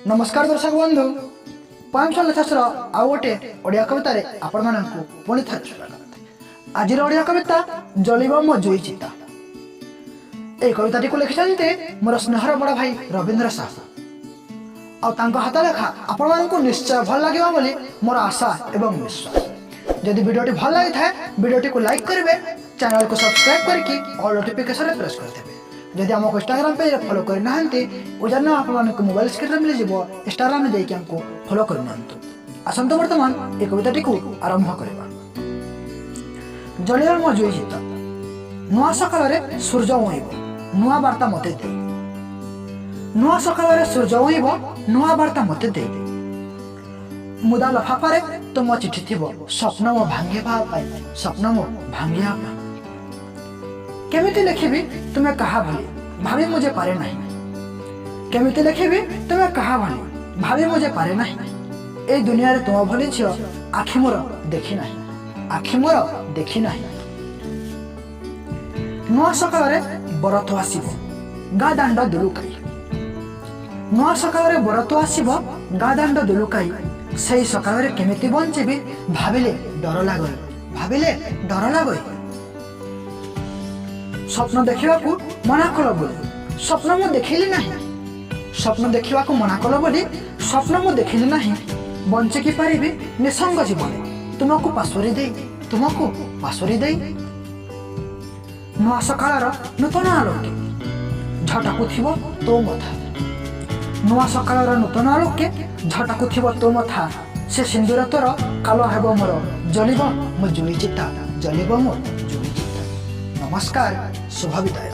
नमस्कार दर्शक बंधु पांचशह लेखासर आउ गोटे ओडिया कवितार आपण मानकु पुणी थे स्वागत। आज ओडिया कविता जलिब मो जुई चिता। ए कविताटी को लिखिछन्ते मोर स्नेहर बड़ भाई रविंद्र साहू। आ तांको हाथ लेखा आपण मानकु निश्चय भल लागिबा बोली मोर आशा एवं विश्वास। जदि वीडियोटी भल लागि थाए वीडियोटी को लाइक करिवे, चैनल को सब्सक्राइब करके ऑल नोटिफिकेशन प्रेस कर देबे। जदि आमको इंस्टाग्राम पेज फॉलो कर नाहंती उजरना आपको मोबाइल स्क्रीन में मिल जिवो इंस्टाग्राम में देके हमको फॉलो कर नांतु। आसंतो वर्तमान ए कविताटी को आरंभ करबा। जलियर मो जुई चिता। नुआ सकाळ रे सूर्य उइबो नुआ वार्ता मते दे। नुआ सकाळ रे सूर्य उइबो नुआ वार्ता मते दे। मुदा लफाफारे तुम चिठी थिबो स्वप्न मो भांगेबा पाई स्वप्न मो भांगिया पा। केमिति लिखिबी तुम्हें कहा भली भाभी मुझे पारे नहीं। केमिति लिखिबी तुम्हें कहा भली भाभी मुझे पारे नहीं। ए दुनिया रे तुम भली झियो आखि मोर देखी नहीं, आखि मोर देखी नहीं। नुआ सकाळ रे बरत आसीबो गा दांड दुलुकाई। नुआ सकाळ रे बरत आसीबो गा दांड दुलुकाई। सेई सकाळ रे केमिति बंचिबी भाबिले डर लागय, भाबिले डर लागय। स्वप्न देखा मना कल बोली स्वप्न मु देखिली नहीं। स्वप्न देखा मना कल बोली स्वप्न मु देखिली नहीं। बंचिकी पारिबी निसंग जीवन तुमको पासोरी दे, तुमको पासोरी दे। नुआ सकाळ नूतन आलोके झटाकु थिबो तो मथा। नुआ सकाळ नूतन आलोके झटाकु थिबो तो मथा। से सिंदूर तोर कालो हेबो मोर जलिब मो जुई चिता, जलिब मो जुई चिता। नमस्कार, शुभ विदाय।